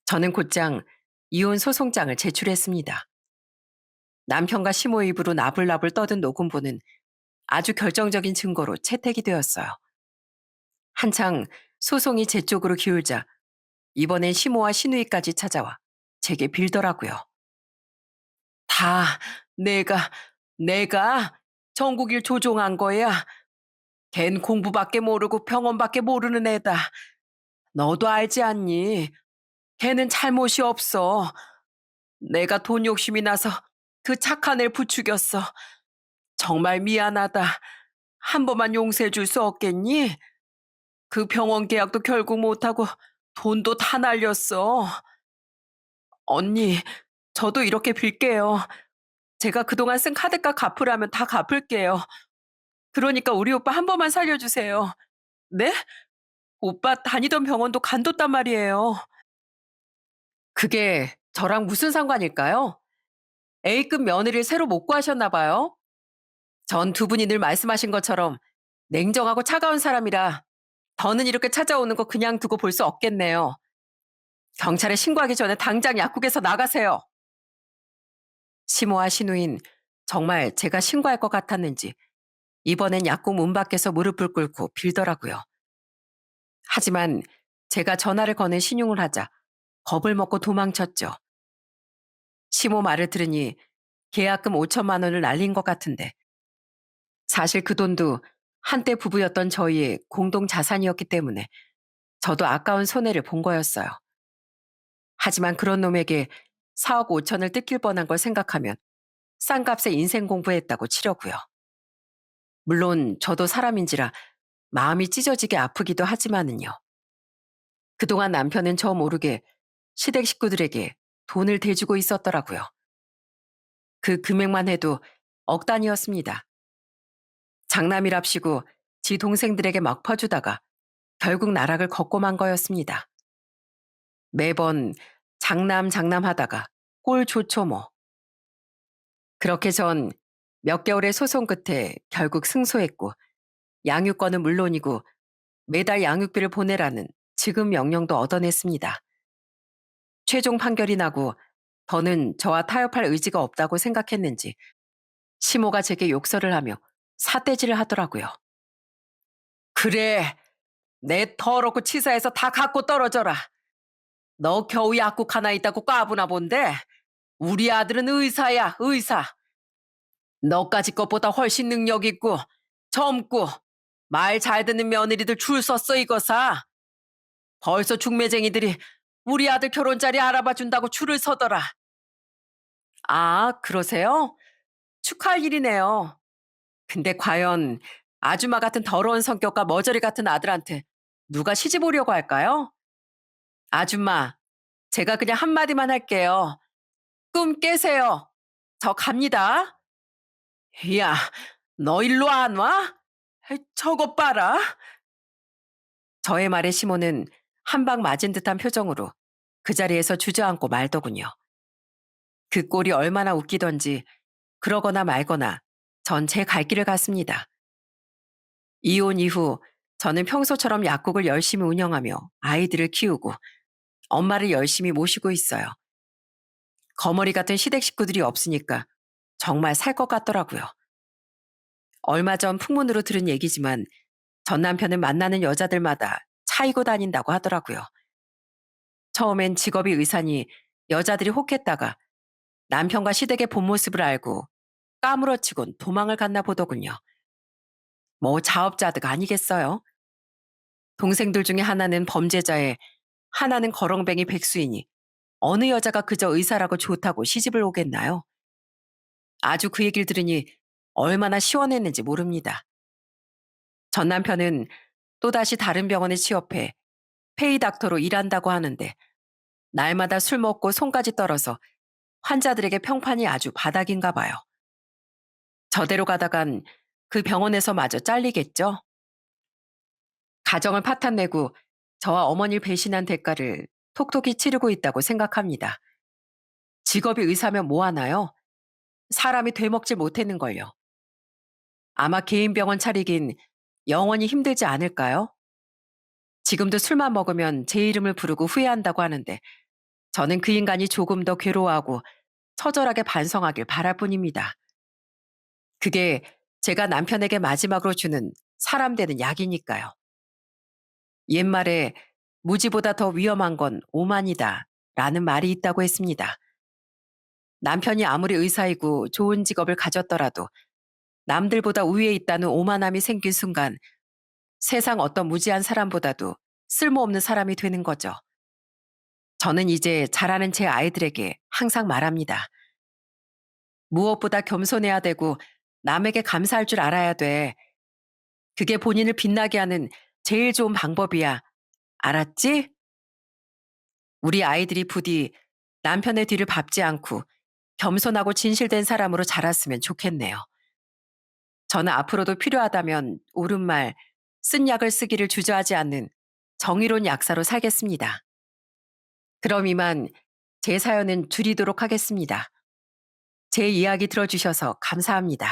저는 곧장 이혼 소송장을 제출했습니다. 남편과 시모 입으로 나불나불 떠든 녹음본은 아주 결정적인 증거로 채택이 되었어요. 한창 소송이 제 쪽으로 기울자 이번엔 시모와 시누이까지 찾아와 제게 빌더라고요. 다 내가 정국일 조종한 거야. 걘 공부밖에 모르고 병원밖에 모르는 애다. 너도 알지 않니? 걔는 잘못이 없어. 내가 돈 욕심이 나서 그 착한 애 부추겼어. 정말 미안하다. 한 번만 용서해 줄 수 없겠니? 그 병원 계약도 결국 못하고 돈도 다 날렸어. 언니, 저도 이렇게 빌게요. 제가 그동안 쓴 카드값 갚으라면 다 갚을게요. 그러니까 우리 오빠 한 번만 살려주세요. 네? 오빠 다니던 병원도 간뒀단 말이에요. 그게 저랑 무슨 상관일까요? A급 며느리를 새로 못 구하셨나 봐요. 전 두 분이 늘 말씀하신 것처럼 냉정하고 차가운 사람이라 더는 이렇게 찾아오는 거 그냥 두고 볼 수 없겠네요. 경찰에 신고하기 전에 당장 약국에서 나가세요. 시모와 시누인 정말 제가 신고할 것 같았는지 이번엔 약국 문 밖에서 무릎을 꿇고 빌더라고요. 하지만 제가 전화를 거는 신용을 하자 겁을 먹고 도망쳤죠. 시모 말을 들으니 계약금 5천만 원을 날린 것 같은데 사실 그 돈도 한때 부부였던 저희의 공동 자산이었기 때문에 저도 아까운 손해를 본 거였어요. 하지만 그런 놈에게 4억 5천을 뜯길 뻔한 걸 생각하면 싼 값에 인생 공부했다고 치려고요. 물론 저도 사람인지라 마음이 찢어지게 아프기도 하지만은요. 그동안 남편은 저 모르게 시댁 식구들에게 돈을 대주고 있었더라고요. 그 금액만 해도 억 단위였습니다. 장남이랍시고 지 동생들에게 막 퍼주다가 결국 나락을 걷고 만 거였습니다. 매번 장남 하다가 꼴 좋죠 뭐. 그렇게 전 몇 개월의 소송 끝에 결국 승소했고 양육권은 물론이고 매달 양육비를 보내라는 지급 명령도 얻어냈습니다. 최종 판결이 나고 더는 저와 타협할 의지가 없다고 생각했는지 시모가 제게 욕설을 하며 삿대질을 하더라고요. 그래, 내 더럽고 치사해서 다 갖고 떨어져라. 너 겨우 약국 하나 있다고 까부나 본데 우리 아들은 의사야, 의사. 너까지 것보다 훨씬 능력 있고 젊고 말 잘 듣는 며느리들 줄 섰어 이거사. 벌써 중매쟁이들이 우리 아들 결혼 자리 알아봐 준다고 줄을 서더라. 아, 그러세요? 축하할 일이네요. 근데 과연 아줌마 같은 더러운 성격과 머저리 같은 아들한테 누가 시집 오려고 할까요? 아줌마, 제가 그냥 한마디만 할게요. 꿈 깨세요. 저 갑니다. 야, 너 일로 안 와? 저것 봐라. 저의 말에 시몬은 한 방 맞은 듯한 표정으로 그 자리에서 주저앉고 말더군요. 그 꼴이 얼마나 웃기던지 그러거나 말거나 전 제 갈 길을 갔습니다. 이혼 이후 저는 평소처럼 약국을 열심히 운영하며 아이들을 키우고 엄마를 열심히 모시고 있어요. 거머리 같은 시댁 식구들이 없으니까 정말 살 것 같더라고요. 얼마 전 풍문으로 들은 얘기지만 전 남편은 만나는 여자들마다 차이고 다닌다고 하더라고요. 처음엔 직업이 의사니 여자들이 혹했다가 남편과 시댁의 본 모습을 알고 까무러치곤 도망을 갔나 보더군요. 뭐 자업자득 아니겠어요? 동생들 중에 하나는 범죄자에 하나는 거렁뱅이 백수이니 어느 여자가 그저 의사라고 좋다고 시집을 오겠나요? 아주 그 얘기를 들으니 얼마나 시원했는지 모릅니다. 전 남편은 또다시 다른 병원에 취업해 페이닥터로 일한다고 하는데 날마다 술 먹고 손까지 떨어서 환자들에게 평판이 아주 바닥인가 봐요. 저대로 가다간 그 병원에서 마저 잘리겠죠? 가정을 파탄내고 저와 어머니를 배신한 대가를 톡톡히 치르고 있다고 생각합니다. 직업이 의사면 뭐 하나요? 사람이 되먹질 못했는걸요. 아마 개인 병원 차리긴 영원히 힘들지 않을까요? 지금도 술만 먹으면 제 이름을 부르고 후회한다고 하는데 저는 그 인간이 조금 더 괴로워하고 처절하게 반성하길 바랄 뿐입니다. 그게 제가 남편에게 마지막으로 주는 사람 되는 약이니까요. 옛말에 무지보다 더 위험한 건 오만이다 라는 말이 있다고 했습니다. 남편이 아무리 의사이고 좋은 직업을 가졌더라도 남들보다 우위에 있다는 오만함이 생긴 순간 세상 어떤 무지한 사람보다도 쓸모없는 사람이 되는 거죠. 저는 이제 자라는 제 아이들에게 항상 말합니다. 무엇보다 겸손해야 되고 남에게 감사할 줄 알아야 돼. 그게 본인을 빛나게 하는 제일 좋은 방법이야. 알았지? 우리 아이들이 부디 남편의 뒤를 밟지 않고 겸손하고 진실된 사람으로 자랐으면 좋겠네요. 저는 앞으로도 필요하다면 옳은 말, 쓴 약을 쓰기를 주저하지 않는 정의로운 약사로 살겠습니다. 그럼 이만 제 사연은 줄이도록 하겠습니다. 제 이야기 들어주셔서 감사합니다.